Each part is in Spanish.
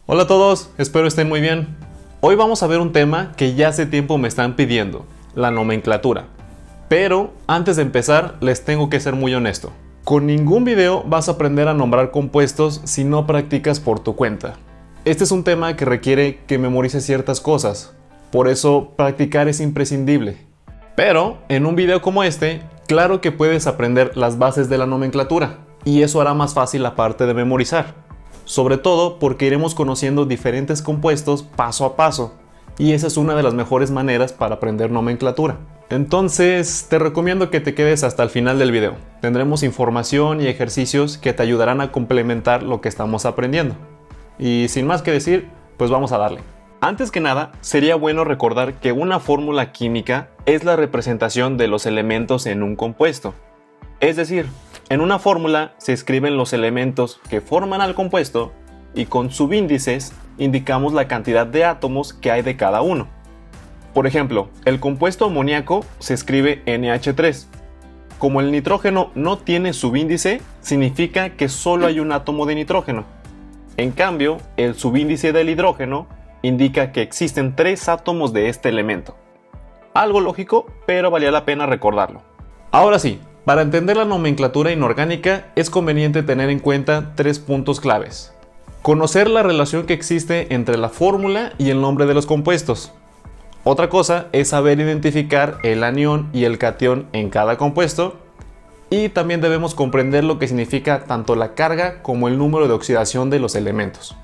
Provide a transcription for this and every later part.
Hola a todos, espero estén muy bien. Hoy vamos a ver un tema que ya hace tiempo me están pidiendo, la nomenclatura. Pero antes de empezar, les tengo que ser muy honesto. Con ningún video vas a aprender a nombrar compuestos si no practicas por tu cuenta. Este es un tema que requiere que memorices ciertas cosas, por eso practicar es imprescindible. Pero en un video como este, claro que puedes aprender las bases de la nomenclatura, y eso hará más fácil la parte de memorizar. Sobre todo porque iremos conociendo diferentes compuestos paso a paso, y esa es una de las mejores maneras para aprender nomenclatura. Entonces te recomiendo que te quedes hasta el final del video. Tendremos información y ejercicios que te ayudarán a complementar lo que estamos aprendiendo. Y sin más que decir, pues vamos a darle. Antes que nada, sería bueno recordar que una fórmula química es la representación de los elementos en un compuesto. Es decir, en una fórmula se escriben los elementos que forman al compuesto y con subíndices indicamos la cantidad de átomos que hay de cada uno. Por ejemplo, el compuesto amoníaco se escribe NH3. Como el nitrógeno no tiene subíndice, significa que solo hay un átomo de nitrógeno. En cambio, el subíndice del hidrógeno indica que existen 3 átomos de este elemento. Algo lógico, pero valía la pena recordarlo. Ahora sí, para entender la nomenclatura inorgánica es conveniente tener en cuenta 3 puntos claves. Conocer la relación que existe entre la fórmula y el nombre de los compuestos. Otra cosa es saber identificar el anión y el catión en cada compuesto. Y también debemos comprender lo que significa tanto la carga como el número de oxidación de los elementos.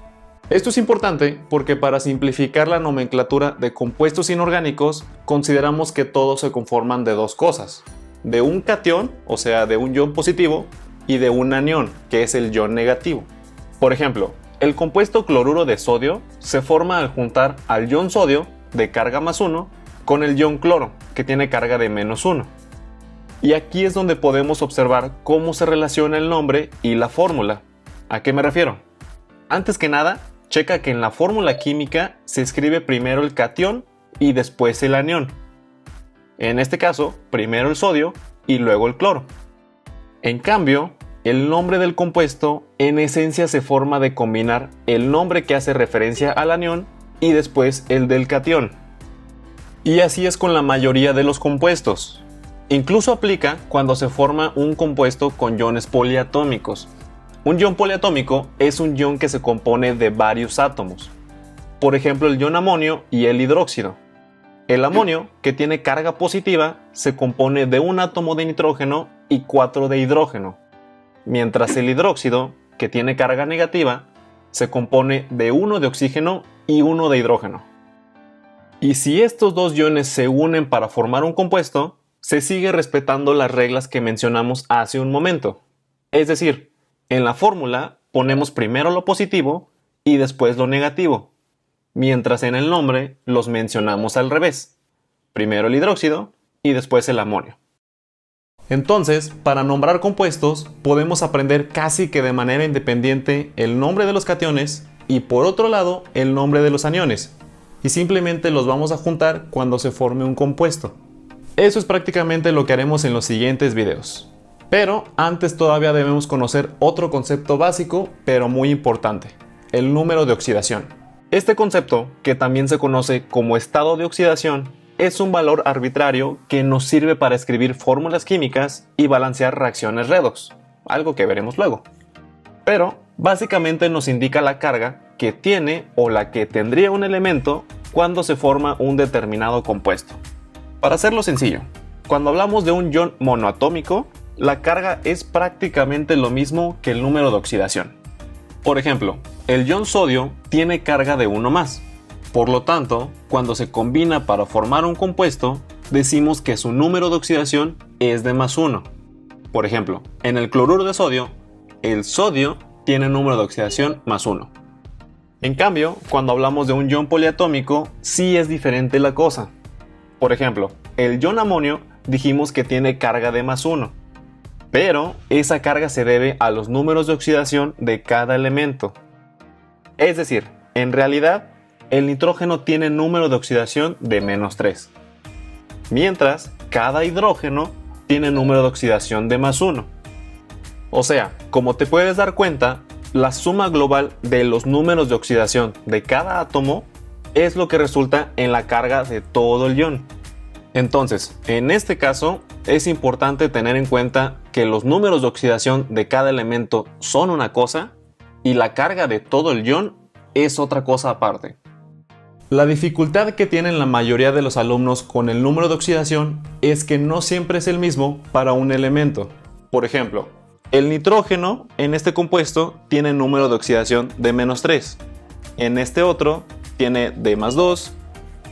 Esto es importante porque para simplificar la nomenclatura de compuestos inorgánicos, consideramos que todos se conforman de 2 cosas. De un catión, o sea, de un ion positivo, y de un anión, que es el ion negativo. Por ejemplo, el compuesto cloruro de sodio se forma al juntar al ion sodio, de carga +1, con el ion cloro, que tiene carga de -1. Y aquí es donde podemos observar cómo se relaciona el nombre y la fórmula. ¿A qué me refiero? Antes que nada, checa que en la fórmula química se escribe primero el catión y después el anión. En este caso, primero el sodio y luego el cloro. En cambio, el nombre del compuesto en esencia se forma de combinar el nombre que hace referencia al anión y después el del catión. Y así es con la mayoría de los compuestos. Incluso aplica cuando se forma un compuesto con iones poliatómicos. Un ion poliatómico es un ion que se compone de varios átomos. Por ejemplo, el ion amonio y el hidróxido. El amonio, que tiene carga positiva, se compone de un átomo de nitrógeno y 4 de hidrógeno, mientras el hidróxido, que tiene carga negativa, se compone de 1 de oxígeno y 1 de hidrógeno. Y si estos 2 iones se unen para formar un compuesto, se sigue respetando las reglas que mencionamos hace un momento. Es decir, en la fórmula ponemos primero lo positivo y después lo negativo, mientras en el nombre los mencionamos al revés, primero el hidróxido y después el amonio. Entonces, para nombrar compuestos, podemos aprender casi que de manera independiente el nombre de los cationes y por otro lado el nombre de los aniones, y simplemente los vamos a juntar cuando se forme un compuesto. Eso es prácticamente lo que haremos en los siguientes videos. Pero antes todavía debemos conocer otro concepto básico, pero muy importante, el número de oxidación. Este concepto, que también se conoce como estado de oxidación, es un valor arbitrario que nos sirve para escribir fórmulas químicas y balancear reacciones redox, algo que veremos luego. Pero básicamente nos indica la carga que tiene o la que tendría un elemento cuando se forma un determinado compuesto. Para hacerlo sencillo, cuando hablamos de un ion monoatómico, la carga es prácticamente lo mismo que el número de oxidación. Por ejemplo, el ion sodio tiene carga de 1 más. Por lo tanto, cuando se combina para formar un compuesto, decimos que su número de oxidación es de +1. Por ejemplo, en el cloruro de sodio, el sodio tiene número de oxidación +1. En cambio, cuando hablamos de un ion poliatómico, sí es diferente la cosa. Por ejemplo, el ion amonio dijimos que tiene carga de +1. Pero esa carga se debe a los números de oxidación de cada elemento. Es decir, en realidad, el nitrógeno tiene número de oxidación de -3, mientras cada hidrógeno tiene número de oxidación de +1. O sea, como te puedes dar cuenta, La suma global de los números de oxidación de cada átomo es lo que resulta en la carga de todo el ion. Entonces, en este caso, es importante tener en cuenta que los números de oxidación de cada elemento son una cosa y la carga de todo el ion es otra cosa aparte. La dificultad que tienen la mayoría de los alumnos con el número de oxidación es que no siempre es el mismo para un elemento. Por ejemplo, el nitrógeno en este compuesto tiene número de oxidación de -3, en este otro tiene de +2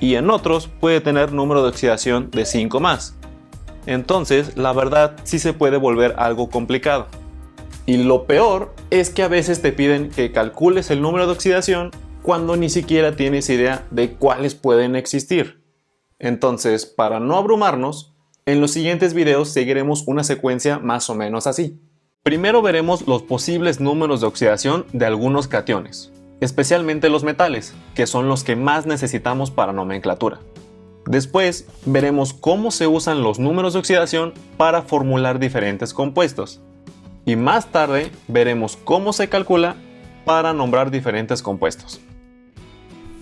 y en otros puede tener número de oxidación de 5+. Entonces, la verdad sí se puede volver algo complicado. Y lo peor es que a veces te piden que calcules el número de oxidación cuando ni siquiera tienes idea de cuáles pueden existir. Entonces, para no abrumarnos, en los siguientes videos seguiremos una secuencia más o menos así. Primero veremos los posibles números de oxidación de algunos cationes, especialmente los metales, que son los que más necesitamos para nomenclatura. Después veremos cómo se usan los números de oxidación para formular diferentes compuestos. Y más tarde veremos cómo se calcula para nombrar diferentes compuestos.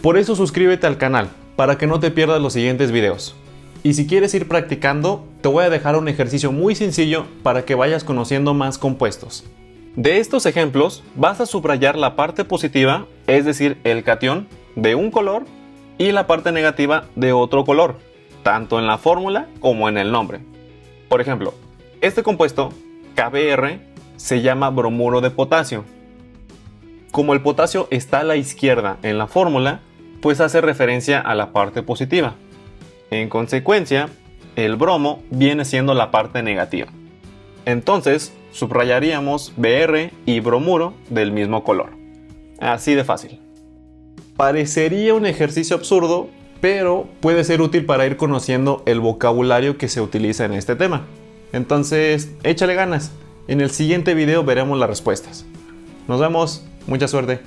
Por eso suscríbete al canal, para que no te pierdas los siguientes videos. Y si quieres ir practicando, te voy a dejar un ejercicio muy sencillo para que vayas conociendo más compuestos. De estos ejemplos, vas a subrayar la parte positiva, es decir, el catión, de un color, y la parte negativa de otro color, tanto en la fórmula como en el nombre. Por ejemplo, este compuesto, KBr, se llama bromuro de potasio. Como el potasio está a la izquierda en la fórmula, pues hace referencia a la parte positiva. En consecuencia, el bromo viene siendo la parte negativa. Entonces, subrayaríamos Br y bromuro del mismo color. Así de fácil. Parecería un ejercicio absurdo, pero puede ser útil para ir conociendo el vocabulario que se utiliza en este tema. Entonces, échale ganas. En el siguiente video veremos las respuestas. Nos vemos. Mucha suerte.